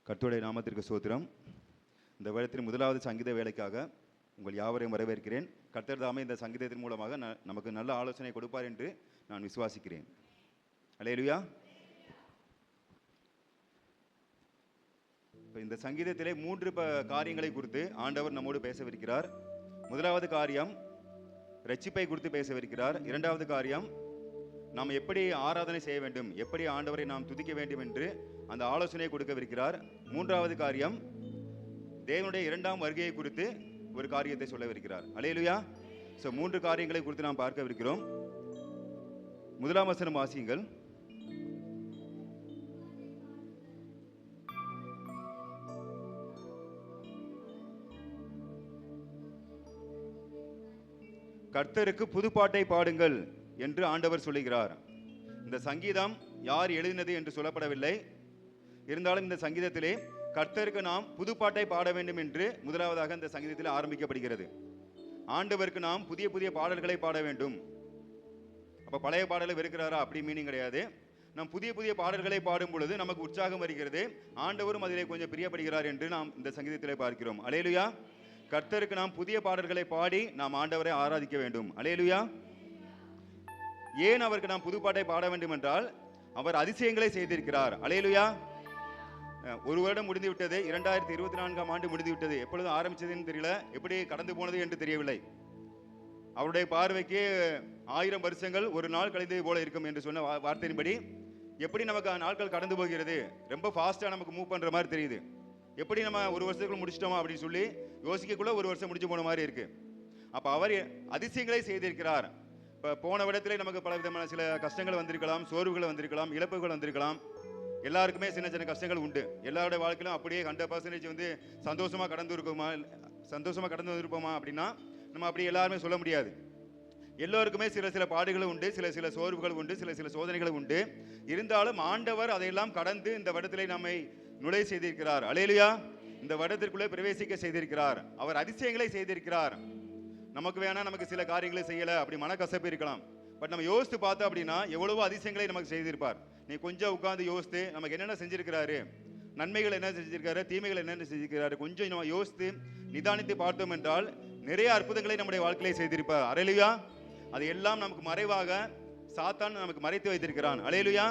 கர்த்தருடைய நாமத்திற்கு ஸ்தோத்திரம். இந்த வேளையில் முதலாவது சங்கீத வேலைக்காக உங்கள் யாவரையும் வரவேற்கிறேன். கர்த்தர் தாமே இந்த சங்கீதத்தின் மூலமாக நமக்கு நல்ல ஆலோசனை கொடுப்பார் என்று நான் விசுவாசிக்கிறேன். அல்லேலூயா. இந்த சங்கீதத்திலே 3 காரியங்களை குறித்து ஆண்டவர் நம்மோடு பேசவிருக்கிறார். முதலாவது காரியம் ரட்சிப்பை குறித்து பேசவிருக்கிறார். இரண்டாவது காரியம் நாம் எப்படி ஆராதனை செய்ய வேண்டும், எப்படி ஆண்டவரை நாம் துதிக்க வேண்டும் என்று அந்த ஆலோசனையை கொடுக்கவிருக்கிறார். மூன்றாவது காரியம் தேவனுடைய 2ஆம் வருகையை குறித்து ஒரு காரியத்தை சொல்லவிருக்கிறார். அல்லேலூயா. 3 காரியங்களை குறித்து நாம் பார்க்கவிருக்கிறோம். முதலாம் வசனம் வாசியுங்கள். கர்த்தருக்கு புதுப்பாட்டை பாடுங்கள் என்று ஆண்டவர் சொல்லுகிறார். இந்த சங்கீதம் யார் எழுதினது என்று சொல்லப்படவில்லை. இருந்தாலும் இந்த சங்கீதத்திலே கர்த்தருக்கு நாம் புதுப்பாட்டை பாட வேண்டும் என்று முதலாவதாக இந்த சங்கீதத்தில் ஆரம்பிக்கப்படுகிறது. ஆண்டவருக்கு நாம் புதிய புதிய பாடல்களை பாட வேண்டும். அப்ப பழைய பாடலை வெறுக்கிறாரா? அப்படி மீனிங் கிடையாது. நாம் புதிய புதிய பாடல்களை பாடும் பொழுது நமக்கு உற்சாகம் வருகிறது, ஆண்டவரும் அதிலே கொஞ்சம் பிரியப்படுகிறார் என்று நாம் இந்த சங்கீதத்திலே பார்க்கிறோம். அல்லேலூயா. கர்த்தருக்கு நாம் புதிய பாடல்களை பாடி நாம் ஆண்டவரை ஆராதிக்க வேண்டும். அல்லேலூயா. ஏன் அவருக்கு நாம் புதுப்பாட்டை பாட வேண்டும் என்றால் அவர் அதிசயங்களை செய்திருக்கிறார். அல்லேலூயா. ஒரு வருடம் முடிந்து விட்டது. 2024ஆம் ஆண்டு முடிந்து விட்டது. எப்பொழுது ஆரம்பிச்சதுன்னு தெரியல, எப்படி கடந்து போனது என்று தெரியவில்லை. அவருடைய பார்வைக்கு 1000 வருஷங்கள் ஒரு நாள் கழிந்தது போல இருக்கும் என்று சொன்ன வார்த்தையின்படி எப்படி நமக்கு நாட்கள் கடந்து போகிறது, ரொம்ப ஃபாஸ்டா நமக்கு மூவ் பண்ற மாதிரி தெரியுது. எப்படி நம்ம ஒரு வருஷத்துக்குள்ள முடிச்சிட்டோமா அப்படின்னு சொல்லி யோசிக்கக்குள்ள ஒரு வருஷம் முடிச்சு போன மாதிரி இருக்கு. அப்ப அவர் அதிசயங்களை செய்திருக்கிறார். இப்போ போன விடத்திலே நமக்கு பல விதமான சில கஷ்டங்கள் வந்திருக்கலாம், சோர்வுகள் வந்திருக்கலாம், இழப்புகள் வந்திருக்கலாம். எல்லாருக்குமே சின்ன சின்ன கஷ்டங்கள் உண்டு. எல்லாருடைய வாழ்க்கையிலும் அப்படியே 100% வந்து சந்தோஷமா கடந்து வந்திருப்போமா அப்படின்னா நம்ம அப்படி எல்லாருமே சொல்ல முடியாது. எல்லோருக்குமே சில சில பாடுகளும் உண்டு, சில சில சோர்வுகள் உண்டு, சில சில சோதனைகள் உண்டு. இருந்தாலும் ஆண்டவர் அதையெல்லாம் கடந்து இந்த வருடத்திலே நம்மை நுழை செய்திருக்கிறார். அல்லேலூயா. இந்த வருடத்திற்குள்ளே பிரவேசிக்க செய்திருக்கிறார். அவர் அதிசயங்களை செய்திருக்கிறார். நமக்கு வேணா நமக்கு சில காரியங்களை செய்யல, அப்படி மனக்கசப்பு இருக்கலாம். பட் நம்ம யோசித்து பார்த்தோம் அப்படின்னா எவ்வளவோ அதிசயங்களை நமக்கு செய்திருப்பார். நீ கொஞ்சம் உட்கார்ந்து யோசித்து நமக்கு என்னென்ன செஞ்சிருக்கிறாரு, நன்மைகள் என்ன செஞ்சிருக்காரு, தீமைகள் என்னென்ன செஞ்சிருக்கிறாரு, கொஞ்சம் நம்ம யோசித்து நிதானித்து பார்த்தோம் என்றால் நிறைய அற்புதங்களை நம்முடைய வாழ்க்கையை செய்திருப்பார். அல்லேலூயா. அது எல்லாம் நமக்கு மறைவாக சாத்தான் நமக்கு மறைத்து வைத்திருக்கிறான். அல்லேலூயா.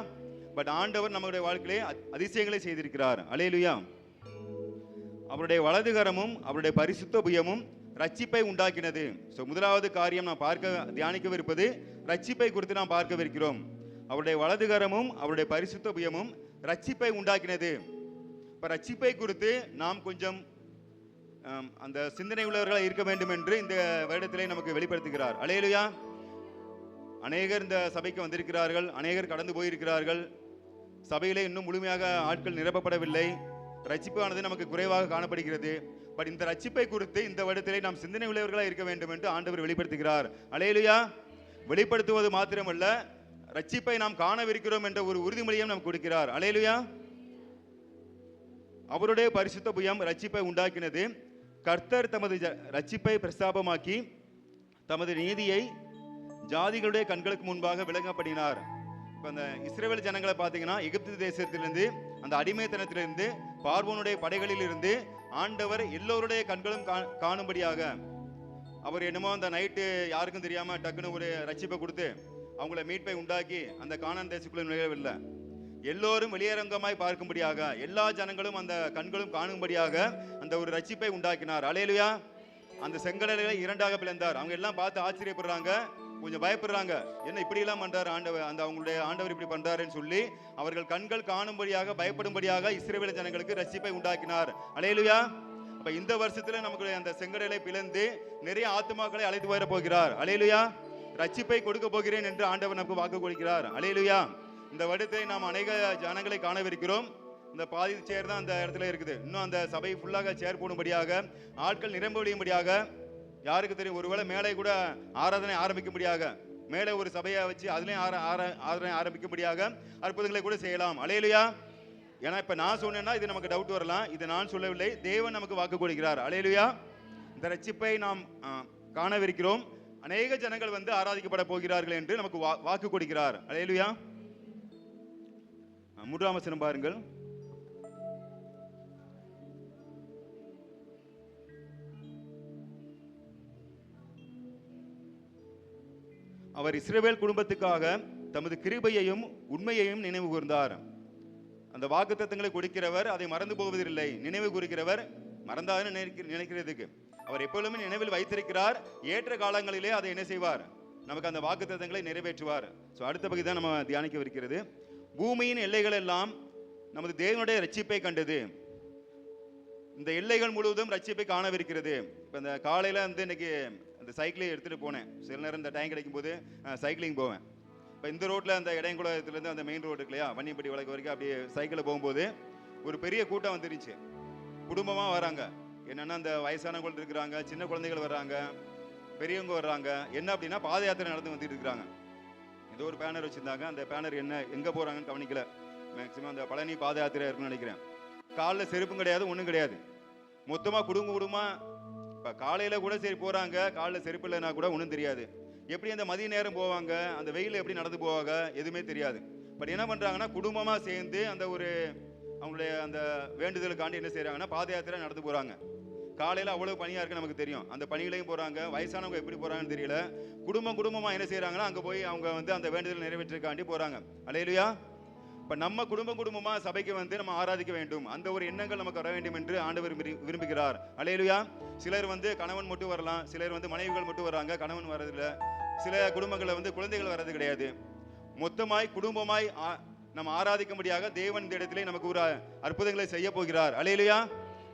பட் ஆண்டவர் நம்முடைய வாழ்க்கையிலே அதிசயங்களை செய்திருக்கிறார். அல்லேலூயா. அவருடைய வலதுகரமும் அவருடைய பரிசுத்த புயமும் ரட்சிப்பை உண்டாக்கினது. முதலாவது காரியம் நாம் தியானிக்கவிருப்பது ரட்சிப்பை குறித்து நாம் பார்க்கவிருக்கிறோம். அவருடைய வலதுகரமும் அவருடைய பரிசுத்த புயமும் ரட்சிப்பை உண்டாக்கினது. இப்ப ரட்சிப்பை குறித்து நாம் கொஞ்சம் அந்த சிந்தனை உள்ளவர்களாக இருக்க வேண்டும் என்று இந்த வருடத்திலே நமக்கு வெளிப்படுத்துகிறார். அல்லேலூயா. அநேகர் இந்த சபைக்கு வந்திருக்கிறார்கள், அநேகர் கடந்து போயிருக்கிறார்கள். சபையிலே இன்னும் முழுமையாக ஆட்கள் நிரப்பப்படவில்லை. ரட்சிப்பானது நமக்கு குறைவாக காணப்படுகிறது. பட் இந்த ரட்சிப்பை குறித்து இந்த வருடத்திலே நாம் சிந்தனை உள்ளவர்களாக இருக்க வேண்டும் என்று ஆண்டவர் வெளிப்படுத்துகிறார். அல்லேலூயா. வெளிப்படுத்துவது மாத்திரமல்ல, ரட்சிப்பை நாம் காணவிருக்கிறோம் என்ற ஒரு உறுதிமொழியும் நாம் கொடுக்கிறார். அல்லேலூயா. அவருடைய பரிசுத்த புயம் ரட்சிப்பை உண்டாக்கினது. கர்த்தர் தமது ரட்சிப்பை பிரஸ்தாபமாக்கி தமது நீதியை ஜாதிகளுடைய கண்களுக்கு முன்பாக விளங்கப்படினார். இப்போ அந்த இஸ்ரவேல் ஜனங்களை பார்த்தீங்கன்னா எகிப்து தேசத்திலிருந்து, அந்த அடிமைத்தனத்திலிருந்து, பார்வோனுடைய படைகளில் இருந்து ஆண்டவர் எல்லோருடைய கண்களும் காணும்படியாக அவர் என்னமோ அந்த நைட்டு யாருக்கும் தெரியாம டக்குன்னு ஒரு ரட்சிப்பை கொடுத்து அவங்கள மீட்பை உண்டாக்கி அந்த கானான் தேசத்துக்குள்ள நுழையவில்லை. எல்லோரும் வெளியரங்கமாய் பார்க்கும்படியாக, எல்லா ஜனங்களும் அந்த கண்களும் காணும்படியாக அந்த ஒரு ரட்சிப்பை உண்டாக்கினார். அல்லேலூயா. அந்த செங்கடலை 2ஆக பிளந்தார். அவங்க எல்லாம் பார்த்து ஆச்சரியப்படுறாங்க, கொஞ்சம் பயப்படுறாங்க. என்ன இப்படி எல்லாம் பண்றாரு ஆண்டவர், அந்த அவங்களுடைய ஆண்டவர் இப்படி பண்றாருன்னு சொல்லி அவர்கள் கண்கள் காணும்படியாக, பயப்படும்படியாக இஸ்ரவேல் ஜனங்களுக்கு ரட்சிப்பை உண்டாக்கினார். அல்லேலூயா. அப்ப இந்த வருஷத்துல நமக்கு அந்த செங்கடலை பிளந்து நிறைய ஆத்துமாக்களை அழைத்து வர போகிறார். அல்லேலூயா. ரட்சிப்பை கொடுக்க போகிறேன் என்று ஆண்டவர் நமக்கு வாக்கு கொடுக்கிறார். அல்லேலூயா. இந்த வருடத்தை நாம் அநேக ஜனங்களை காணவிருக்கிறோம். இந்த பாதி சேர் தான் அந்த இடத்துல இருக்குது. இன்னும் அந்த சபை ஃபுல்லாக சேர் போடும்படியாக, ஆட்கள் நிரம்ப ஒழியும்படியாக, யாருக்கு தெரியும், ஒருவேளை மேலே கூட ஆராதனை ஆரம்பிக்கும்படியாக, மேலே ஒரு சபையை வச்சு அதுலேயும் ஆராதனை ஆரம்பிக்கும்படியாக அற்புதங்களை கூட செய்யலாம். அல்லேலூயா. ஏன்னா இப்ப நான் சொன்னேன்னா இது நமக்கு டவுட் வரலாம். இது நான் சொல்லவில்லை, தேவன் நமக்கு வாக்கு கொடுக்கிறார். அல்லேலூயா. இந்த ரட்சிப்பை நாம் காணவிருக்கிறோம். அநேக ஜனங்கள் வந்து ஆராதிக்கப்பட போகிறார்கள் என்று நமக்கு வாக்கு கொடுக்கிறார். அல்லேலூயா. 3ஆம் வசனம் பாருங்கள். அவர் இஸ்ரவேல் குடும்பத்துக்காக தமது கிருபையையும் உண்மையையும் நினைவு கூர்ந்தார். அந்த வாக்குத்தத்தங்களை கொடுக்கிறவர் அதை மறந்து போவதில்லை. நினைவு கூறுகிறவர் மறந்தான்னு நினைக்கிறதுக்கு அவர் எப்பொழுதுமே நினைவில் வைத்திருக்கிறார். ஏற்ற காலங்களிலே அதை என்ன செய்வார்? நமக்கு அந்த வாக்குத்தத்தங்களை நிறைவேற்றுவார். ஸோ அடுத்த பகுதி தான் நம்ம தியானிக்கவிருக்கிறது. பூமியின் எல்லைகள் எல்லாம் நமது தேவனுடைய ரட்சிப்பை கண்டது. இந்த எல்லைகள் முழுவதும் ரட்சிப்பை காணவிருக்கிறது. இப்போ இந்த காலையில் வந்து இன்னைக்கு அந்த சைக்கிளை எடுத்துகிட்டு போனேன். சில நேரம் இந்த டைம் கிடைக்கும் போது சைக்கிளிங் போவேன். இப்போ இந்த ரோட்டில் அந்த இடையங்குளத்துலேருந்து அந்த மெயின் ரோடு இருக்கு இல்லையா, வன்னியப்பட்டி வழக்கு வரைக்கும் அப்படியே சைக்கிளில் போகும்போது ஒரு பெரிய கூட்டம் வந்துருச்சு. குடும்பமாக வராங்க. என்னென்னா அந்த வயசானவங்க இருக்கிறாங்க, சின்ன குழந்தைகள் வர்றாங்க, பெரியவங்க வர்றாங்க. என்ன அப்படின்னா பாத யாத்திரை நடந்து வந்துட்டு இருக்கிறாங்க. ஏதோ ஒரு பேனர் வச்சுருந்தாங்க. அந்த பேனர் என்ன எங்கே போகிறாங்கன்னு கவனிக்கல. மேக்சிமம் அந்த பழனி பாத யாத்திரை இருக்குன்னு நினைக்கிறேன். காலில் செருப்பும் கிடையாது, ஒன்றும் கிடையாது. மொத்தமாக குடும்பமாக இப்போ காலையில் கூட சரி போகிறாங்க, காலில் செருப்பு இல்லைன்னா கூட ஒன்றும் தெரியாது. எப்படி அந்த மதிய நேரம் போவாங்க, அந்த வெயிலில் எப்படி நடந்து போவாங்க, எதுவுமே தெரியாது. பட் என்ன பண்ணுறாங்கன்னா குடும்பமாக சேர்ந்து அந்த ஒரு அவங்களுடைய அந்த வேண்டுதலுக்காண்டி என்ன செய்கிறாங்கன்னா பாத யாத்திரை நடந்து போகிறாங்க. காலையில் அவ்வளோ பனியாக இருக்குது நமக்கு தெரியும். அந்த பனிகளையும் போகிறாங்க. வயசானவங்க எப்படி போகிறாங்கன்னு தெரியல. குடும்பமாக என்ன செய்கிறாங்கன்னா அங்கே போய் அவங்க வந்து அந்த வேண்டுதல் நிறைவேற்றுக்காண்டி போகிறாங்க. அல்லேலூயா. இப்போ நம்ம குடும்பமாக சபைக்கு வந்து நம்ம ஆராதிக்க வேண்டும். அந்த ஒரு எண்ணங்கள் நமக்கு வர வேண்டும் என்று ஆண்டவர் விரும்புகிறார். அல்லேலூயா. சிலர் வந்து கணவன் மட்டும் வரலாம், சிலர் வந்து மனைவிகள் மட்டும் வராங்க, கணவன் வர்றதில்லை. சில குடும்பங்களில் வந்து குழந்தைகள் வர்றது கிடையாது. மொத்தமாய் குடும்பமாய் நம்ம ஆராதிக்கும்படியாக தேவன் இந்த இடத்திலே நமக்கு ஒரு அற்புதங்களை செய்ய போகிறார். அல்லேலூயா.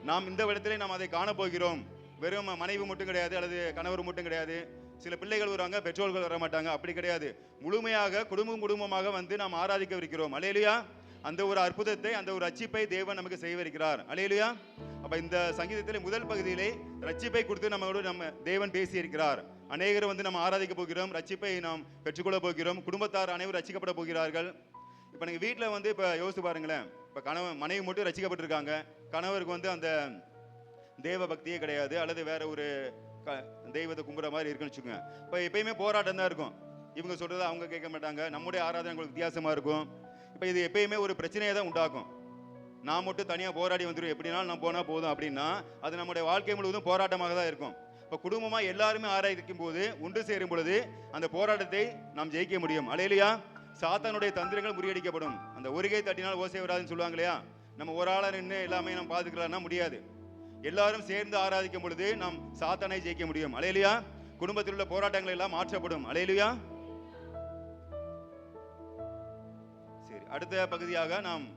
நாம் இந்த இடத்திலே நாம் அதை காண போகிறோம். வெறும் மனைவி மட்டும் கிடையாது, அல்லது கணவர் மட்டும் கிடையாது. சில பிள்ளைகள் வருவாங்க, பெற்றோர்கள் வர மாட்டாங்க. அப்படி கிடையாது. முழுமையாக குடும்பமாக வந்து நாம் ஆராதிக்க இருக்கிறோம். அல்லேலூயா. அந்த ஒரு அற்புதத்தை, அந்த ஒரு ரட்சிப்பை தேவன் நமக்கு செய்விருக்கிறார். அல்லேலூயா. அப்ப இந்த சங்கீதத்திலே முதல் பகுதியிலே ரட்சிப்பை குறித்து நம்ம தேவன் பேசி இருக்கிறார். அநேகர் வந்து நம்ம ஆராதிக்க போகிறோம், ரட்சிப்பை நாம் பெற்றுக்கொள்ள போகிறோம். குடும்பத்தார் அனைவரும் ரட்சிக்கப்பட போகிறார்கள். இப்போ நீங்கள் வீட்டில் வந்து இப்போ யோசித்து பாருங்களேன். இப்போ மனைவி மட்டும் ரட்சிக்கப்பட்டிருக்காங்க, கணவருக்கு வந்து அந்த தேவ பக்தியே கிடையாது, அல்லது வேற ஒரு தெய்வத்தை கும்பிட்ற மாதிரி இருக்குன்னு வச்சுக்கோங்க. இப்போ எப்பயுமே போராட்டம் தான் இருக்கும். இவங்க சொல்றதை அவங்க கேட்க மாட்டாங்க, நம்முடைய ஆராதனை வித்தியாசமாக இருக்கும். இப்போ இது எப்பயுமே ஒரு பிரச்சனையை தான் உண்டாக்கும். நான் மட்டும் தனியாக போராடி வந்துடும், எப்படினாலும் நான் போனால் போதும் அப்படின்னா அது நம்முடைய வாழ்க்கை முழுவதும் போராட்டமாக தான் இருக்கும். இப்போ குடும்பமாக எல்லாருமே ஆராதிக்கும் போது, ஒன்று சேரும் பொழுது அந்த போராட்டத்தை நாம் ஜெயிக்க முடியும். அல்லேலூயா. சாத்தானுடைய தந்திரங்கள் முறியடிக்கப்படும். அந்த ஒருகை தட்டினால் ஓசை வராதுன்னு சொல்லுவாங்க இல்லையா. நம்ம ஒரு ஆளாக நின்று எல்லாமே நம்ம பார்த்துக்கலாம்னா முடியாது. எல்லாரும் சேர்ந்து ஆராதிக்கும் பொழுது நாம் சாத்தானை ஜெயிக்க முடியும். அல்லேலூயா. குடும்பத்தில் உள்ள போராட்டங்கள் எல்லாம் மாற்றப்படும். அல்லேலூயா. சரி, அடுத்த பகுதியாக நாம்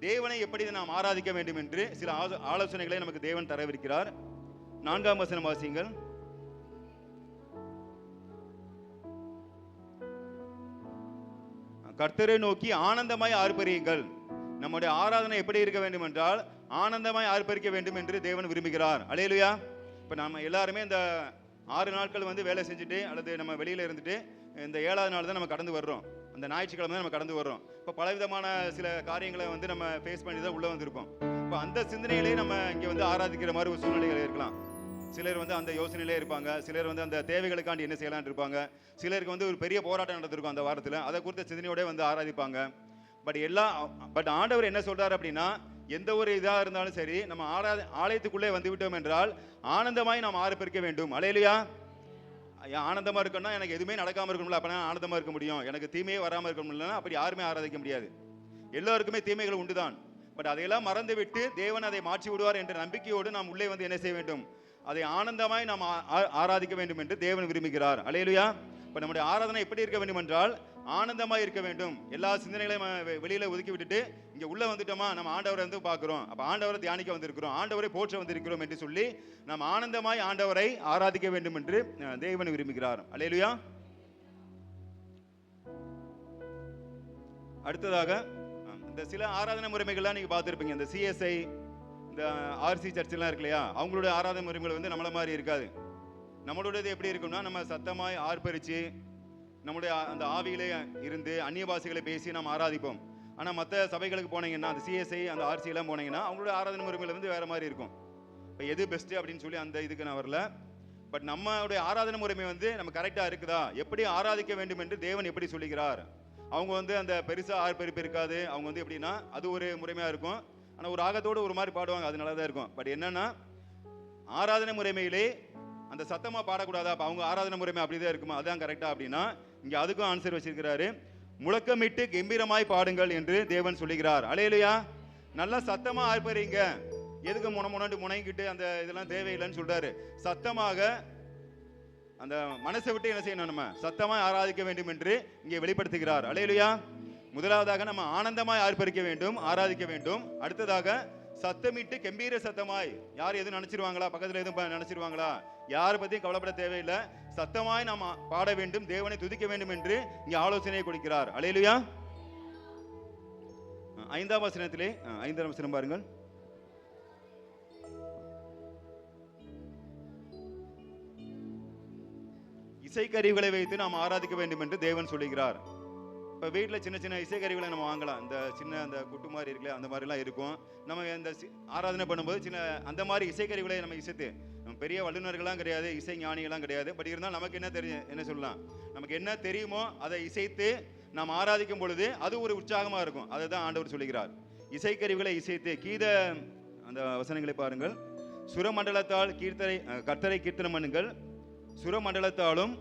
தேவனை எப்படி நாம் ஆராதிக்க வேண்டும் என்று சில ஆலோசனைகளை நமக்கு தேவன் தரவிருக்கிறார். 4ஆம் வசனம் வாசியுங்கள். கர்த்தரை நோக்கி ஆனந்தமாய் ஆர்ப்பரியுங்கள். நம்முடைய ஆராதனை எப்படி இருக்க வேண்டும் என்றால் ஆனந்தமாய் ஆர்ப்பரிக்க வேண்டும் என்று தேவன் விரும்புகிறார். அல்லேலூயா. இப்போ நம்ம எல்லாருமே இந்த 6 நாட்கள் வந்து வேலை செஞ்சுட்டு அல்லது நம்ம வெளியில் இருந்துட்டு இந்த 7ஆவது நாள் தான் நம்ம கடந்து வர்றோம். அந்த ஞாயிற்றுக்கிழமை தான் நம்ம கடந்து வர்றோம். இப்போ பலவிதமான சில காரியங்களை வந்து நம்ம ஃபேஸ் பண்ணி தான் உள்ளே வந்திருப்போம். இப்போ அந்த சிந்தனையிலே நம்ம இங்கே வந்து ஆராதிக்கிற மாதிரி ஒரு சூழ்நிலைகள் இருக்கலாம். சிலர் வந்து அந்த யோசனையிலே இருப்பாங்க, சிலர் வந்து அந்த தேவைகளுக்காண்டி என்ன செய்யலான்னு இருப்பாங்க, சிலருக்கு வந்து ஒரு பெரிய போராட்டம் நடந்திருக்கும் அந்த வாரத்தில், அதை குறித்த சிந்தனையோட வந்து ஆராதிப்பாங்க. பட் ஆண்டவர் என்ன சொல்றாரு அப்படின்னா, எந்த ஒரு இதாக இருந்தாலும் சரி, நம்ம ஆலயத்துக்குள்ளே வந்து விட்டோம் என்றால் ஆனந்தமாய் நாம் ஆர்ப்பரிக்க வேண்டும். அல்லேலூயா. ஆனந்தமா இருக்கணும்னா எனக்கு எதுவுமே நடக்காம இருக்கணும்ல, அப்பனா ஆனந்தமா இருக்க முடியும். எனக்கு தீமையே வராமல் இருக்கணும்னா அப்படி யாருமே ஆராதிக்க முடியாது. எல்லாருக்குமே தீமைகள் உண்டுதான். பட் அதையெல்லாம் மறந்து விட்டு தேவன் அதை மாற்றி விடுவார் என்ற நம்பிக்கையோடு நாம் உள்ளே வந்து என்ன செய்ய வேண்டும், அதை ஆனந்தமாய் நாம் ஆராதிக்க வேண்டும் என்று தேவன் விரும்புகிறார். அல்லேலூயா. இப்போ நம்முடைய ஆராதனை எப்படி இருக்க வேண்டும் என்றால் ஆனந்தமாக இருக்க வேண்டும். எல்லா சிந்தனைகளையும் வெளியில் ஒதுக்கி விட்டுட்டு இங்கே உள்ளே வந்துட்டோமா, நம்ம ஆண்டவரை வந்து பார்க்குறோம், அப்போ ஆண்டவரை தியானிக்க வந்திருக்கிறோம், ஆண்டவரை போற்ற வந்திருக்கிறோம் என்று சொல்லி நாம் ஆனந்தமாய் ஆண்டவரை ஆராதிக்க வேண்டும் என்று தேவன் விரும்புகிறார். அல்லேலூயா. அடுத்ததாக இந்த சில ஆராதனை முறைமைகள்லாம் நீங்கள் பார்த்துருப்பீங்க. இந்த சிஎஸ்ஐ, இந்த ஆர்சி சர்ச்செல்லாம் இருக்கு இல்லையா, அவங்களுடைய ஆராதனை முறைகள் வந்து நம்மள மாதிரி இருக்காது. நம்மளோடது எப்படி இருக்கும்னா, நம்ம சத்தமாய் ஆர்ப்பரித்து நம்முடைய அந்த ஆவியிலே இருந்து அந்நிய பாஷைகளை பேசி நாம் ஆராதிப்போம். ஆனால் மற்ற சபைகளுக்கு போனீங்கன்னா, அந்த சிஎஸ்ஐ அந்த ஆர்சியெல்லாம் போனீங்கன்னா அவங்களோட ஆராதனை முறைகள் வந்து வேறு மாதிரி இருக்கும். இப்போ எது பெஸ்ட்டு அப்படின்னு சொல்லி அந்த இதுக்கு நான் வரல. பட் நம்மளுடைய ஆராதனை முறைமை வந்து நம்ம கரெக்டாக இருக்குதா, எப்படி ஆராதிக்க வேண்டும் என்று தேவன் எப்படி சொல்லுகிறார். அவங்க வந்து அந்த பெருசாக ஆர்ப்பரிப்பு இருக்காது. அவங்க வந்து எப்படின்னா அது ஒரு முறைமையாக இருக்கும். ஆனால் ஒரு ஆகத்தோடு ஒரு மாதிரி பாடுவாங்க, அது நல்லா தான் இருக்கும். பட் என்னன்னா ஆராதனை முறைமையிலே அந்த சத்தமாக பாடக்கூடாதா, அப்போ அவங்க ஆராதனை முறைமை அப்படி தான் இருக்குமா, அதுதான் கரெக்டாக அப்படின்னா இங்க அதுக்கும் ஆன்சர் வச்சிருக்கிறாரு. முழக்கமிட்டு கம்பீரமாய் பாடுங்கள் என்று தேவன் சொல்லுகிறார். அல்லேலூயா. நல்லா சத்தமா ஆர்ப்பரிங்க. எதுக்கு முனைங்கிட்டு அந்த இதெல்லாம் தேவையில்லைன்னு சொல்றாரு. சத்தமாக அந்த மனசை விட்டு என்ன செய்யணும், நம்ம சத்தமாய் ஆராதிக்க வேண்டும் என்று இங்கே வெளிப்படுத்துகிறார். அல்லேலூயா. முதலாவதாக நம்ம ஆனந்தமாய் ஆர்ப்பரிக்க வேண்டும், ஆராதிக்க வேண்டும். அடுத்ததாக சத்தமிட்டு கம்பீர சத்தமாய். யார் எதுவும் நினைச்சிருவாங்களா, பக்கத்தில் எதுவும் நினைச்சிருவாங்களா, யாரை பத்தியும் கவலைப்பட தேவையில்லை. சத்தமாய் நாம் பாட வேண்டும், தேவனை துதிக்க வேண்டும் என்று இங்கே ஆலோசனை கொடுக்கிறார். அல்லேலூயா. 5ஆம் வசனத்திலே 5ஆம் வசனம் பாருங்கள். இசைக்கருவிகளை வைத்து நாம் ஆராதிக்க வேண்டும் என்று தேவன் சொல்லுகிறார். இப்போ வீட்டில் சின்ன சின்ன இசைக்கருவிகளை நம்ம வாங்கலாம். இந்த சின்ன அந்த குட்டு மாதிரி இருக்குல்ல, அந்த மாதிரிலாம் இருக்கும். நம்ம இந்த ஆராதனை பண்ணும்போது சின்ன அந்த மாதிரி இசைக்கருவிகளை நம்ம இசைத்து, நம்ம பெரிய வல்லுநர்கள்லாம் கிடையாது, இசை ஞானிகள்லாம் கிடையாது. பட் இருந்தால் நமக்கு என்ன சொல்லலாம், நமக்கு என்ன தெரியுமோ அதை இசைத்து நாம் ஆராதிக்கும் பொழுது அது ஒரு உற்சாகமாக இருக்கும். அதை தான் ஆண்டவர் சொல்லுகிறார். இசைக்கருவிகளை இசைத்து கீத அந்த வசனங்களை பாருங்கள். சுரமண்டலத்தால் கர்த்தரை கீர்த்தனம் பண்ணுங்கள், சுரமண்டலத்தாலும்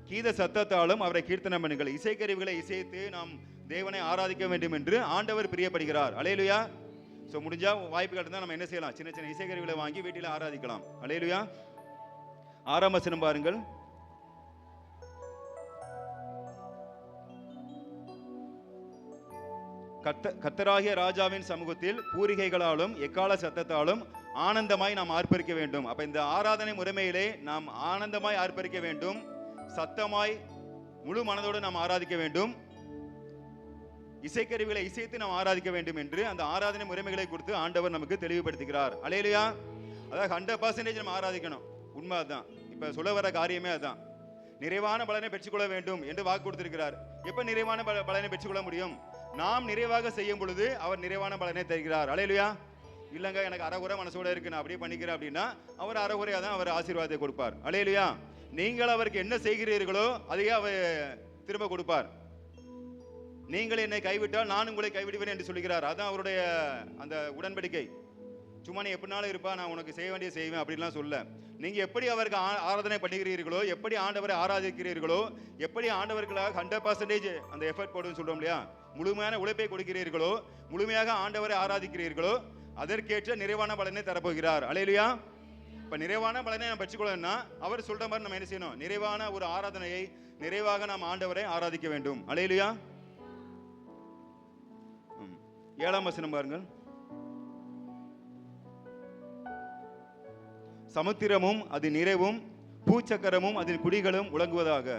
கீத சத்தத்தாலும் அவரை கீர்த்தனம் பண்ணுங்கள். இசைக்கருவிகளை இசைத்து நாம் தேவனை ஆராதிக்க வேண்டும் என்று ஆண்டவர் பிரியப்படுகிறார். அல்லேலூயா. ஸோ முடிஞ்சா வாய்ப்பு இருந்தால் நம்ம என்ன செய்யலாம், சின்ன சின்ன இசைக்கருவிகளை வாங்கி வீட்டில் ஆராதிக்கலாம். அல்லேலூயா. 6ஆம் வசனம் பாருங்கள். கர்த்தராகிய ராஜாவின் சமூகத்தில் பூரிகைகளாலும் எக்கால சத்தத்தாலும் ஆனந்தமாய் நாம் ஆர்ப்பரிக்க வேண்டும். அப்ப இந்த ஆராதனை முறைமையிலே நாம் ஆனந்தமாய் ஆர்ப்பரிக்க வேண்டும், சத்தமாய் முழு மனதோடு நாம் ஆராதிக்க வேண்டும், இசைக்கருவிகளை இசைத்து நாம் ஆராதிக்க வேண்டும் என்று அந்த ஆராதனை முறைமைகளை கொடுத்து ஆண்டவர் நமக்கு தெளிவுபடுத்துகிறார். அல்லேலூயா. அதாவது 100% நம்ம ஆராதிக்கணும். உண்மை அதுதான். இப்ப சொல்ல வர காரியமே அதுதான். நிறைவான பலனை பெற்றுக்கொள்ள வேண்டும் என்று வாக்கு கொடுத்திருக்கிறார். எப்ப நிறைவான பலனை பெற்றுக்கொள்ள முடியும்? நாம் நிறைவாக செய்யும் பொழுது அவர் நிறைவான பலனை தருகிறார். அல்லேலூயா. இல்லைங்க எனக்கு அறகுறை மனசோட இருக்கு, நான் அப்படியே பண்ணிக்கிறேன் அப்படின்னா அவர் அறகுறையாக தான் அவர் ஆசீர்வாதத்தை கொடுப்பார். அல்லேலூயா. நீங்கள் அவருக்கு என்ன செய்கிறீர்களோ அதையே அவர் திரும்ப கொடுப்பார். நீங்கள் என்னை கைவிட்டால் நான் உங்களை கைவிடுவேன் என்று சொல்கிறார். அதான் அவருடைய அந்த உடன்படிக்கை. சும்மா நீ எப்படினாலும் இருப்பா, நான் உனக்கு செய்ய வேண்டிய செய்வேன் அப்படின்லாம் சொல்ல. நீங்க எப்படி அவருக்கு ஆராதனை பண்ணுகிறீர்களோ, எப்படி ஆண்டவரை ஆராதிக்கிறீர்களோ, எப்படி ஆண்டவர்களாக 100% அந்த எஃபர்ட் போடுன்னு சொல்றோம் இல்லையா, முழுமையான உழைப்பை கொடுக்கிறீர்களோ, முழுமையாக ஆண்டவரை ஆராதிக்கிறீர்களோ, அதற்கேற்ற நிறைவான பலனை தரப்போகிறார். அல்லேலூயா. இப்ப நிறைவான பலனை நாம் பெற்றுக்கொள்ளணும்னா அவர் சொல்ற மாதிரி நம்ம என்ன செய்யணும், நிறைவான ஒரு ஆராதனையை நிறைவாக நாம் ஆண்டவரை ஆராதிக்க வேண்டும். அல்லேலூயா. 7ஆம் வசனம் பாருங்கள். சமுத்திரமும் அது நிறைவும் பூச்சக்கரமும் அதில் குடிகளும் முழங்குவதாக.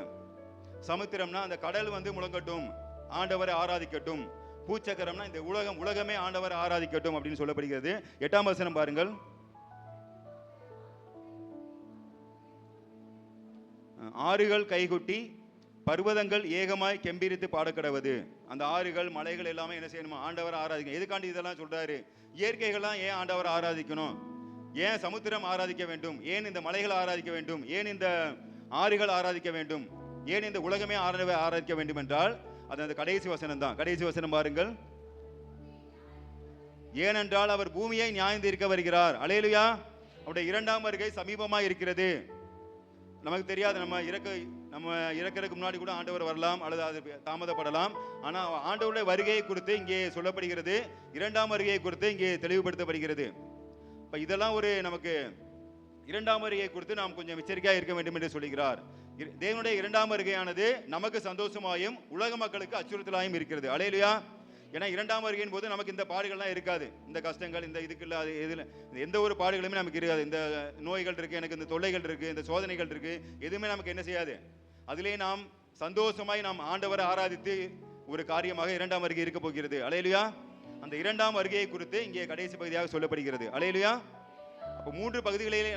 சமுத்திரம்னா அந்த கடல் முழங்கட்டும், ஆண்டவரை ஆராதிக்கட்டும். பூச்சக்கரம்னா இந்த உலகமே ஆண்டவரை ஆராதிக்கட்டும் அப்படின்னு சொல்லப்படுகிறது. 8ஆம் வசனம் பாருங்கள். ஆறுகள் கைகுட்டி பர்வதங்கள் ஏகமாய் கெம்பீரித்து பாடக்கடவது. அந்த ஆறுகள் மலைகள் எல்லாமே என்ன செய்யணுமா, ஆண்டவரை ஆராதிக்கணும். எதுக்காண்டி இதெல்லாம் சொல்றாரு? இயற்கைகள்லாம் ஏன் ஆண்டவரை ஆராதிக்கணும், ஏன் சமுத்திரம் ஆராதிக்க வேண்டும், ஏன் இந்த மலைகள் ஆராதிக்க வேண்டும், ஏன் இந்த ஆறுகள் ஆராதிக்க வேண்டும், ஏன் இந்த உலகமே ஆராதிக்க வேண்டும் என்றால் அது அந்த கடைசி வசனம் தான். கடைசி வசனம் பாருங்கள். ஏனென்றால் அவர் பூமியை நியாயம் தீர்க்க வருகிறார். அல்லேலூயா. அவருடைய 2ஆம் வருகை சமீபமாக இருக்கிறது. நமக்கு தெரியாது, நம்ம இறக்கிறதுக்கு முன்னாடி கூட ஆண்டவர் வரலாம் அல்லது அது தாமதப்படலாம். ஆனால் ஆண்டவருடைய வருகையை குறித்து இங்கே சொல்லப்படுகிறது, 2ஆம் வருகையை குறித்து இங்கே தெளிவுபடுத்தப்படுகிறது. இப்போ இதெல்லாம் ஒரு நமக்கு 2ஆம் வருகையை குறித்து நாம் கொஞ்சம் எச்சரிக்கையாக இருக்க வேண்டும் என்று சொல்கிறார். தேவனுடைய 2ஆம் வருகையானது நமக்கு சந்தோஷமாயும் உலக மக்களுக்கு அச்சுறுத்தலாயும் இருக்கிறது. அல்லேலூயா. ஏன்னா 2ஆம் வருகையின் போது நமக்கு இந்த பாடுகள்லாம் இருக்காது, இந்த கஷ்டங்கள், இந்த இதுக்கு இல்லாத இதில் எந்த ஒரு பாடுகளுமே நமக்கு இருக்காது. இந்த நோய்கள் இருக்கு, எனக்கு இந்த தொல்லைகள் இருக்கு, இந்த சோதனைகள் இருக்கு, எதுவுமே நமக்கு என்ன செய்யாது. அதிலே நாம் சந்தோஷமாய் நாம் ஆண்டவரை ஆராதித்து ஒரு காரியமாக 2ஆம் வருகை இருக்க போகிறது. அல்லேலூயா. அந்த 2ஆம் வருகையை குறித்து இங்கே கடைசி பகுதியாக சொல்லப்படுகிறது. அல்லேலூயா. அப்போ 3 பகுதிகளிலே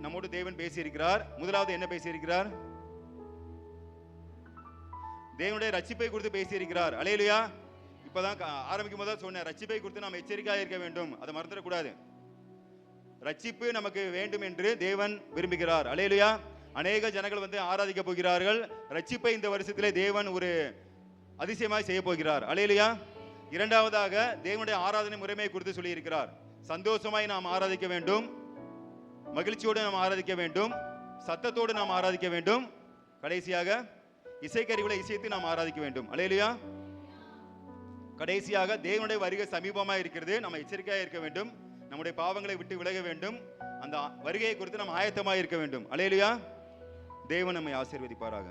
நம்மோடு தேவன் பேசியிருக்கிறார். முதலாவது என்ன பேசியிருக்கிறார்? தேவனுடைய ரட்சிப்பை குறித்து பேசியிருக்கிறார். அல்லேலூயா. இப்பதான் ஆரம்பிக்கும் போது சொன்னேன், ரட்சிப்பை குறித்து நாம் எச்சரிக்கையாக இருக்க வேண்டும், அதை மறந்துடக்கூடாது. ரட்சிப்பு நமக்கு வேண்டும் என்று தேவன் விரும்புகிறார். அல்லேலூயா. அநேக ஜனங்கள் ஆராதிக்க போகிறார்கள். ரட்சிப்பை இந்த வருஷத்திலே தேவன் ஒரு அதிசயமாய் செய்ய போகிறார். அல்லேலூயா. 2ஆவதாக தேவனுடைய ஆராதனை முறைமையை குறித்து சொல்லி இருக்கிறார். சந்தோஷமாய் நாம் ஆராதிக்க வேண்டும், மகிழ்ச்சியோடு நாம் ஆராதிக்க வேண்டும், சத்தத்தோடு நாம் ஆராதிக்க வேண்டும். கடைசியாக இசைக்கருவிகளை இசைத்து நாம் ஆராதிக்க வேண்டும். அல்லேலூயா. கடைசியாக தேவனுடைய வருகை சமீபமாக இருக்கிறது. நம்ம எச்சரிக்கையாக இருக்க வேண்டும். நம்முடைய பாவங்களை விட்டு விலக வேண்டும். அந்த வருகையை குறித்து நாம் ஆயத்தமாக இருக்க வேண்டும். அல்லேலூயா. தேவன் நம்மை ஆசீர்வதிப்பாராக.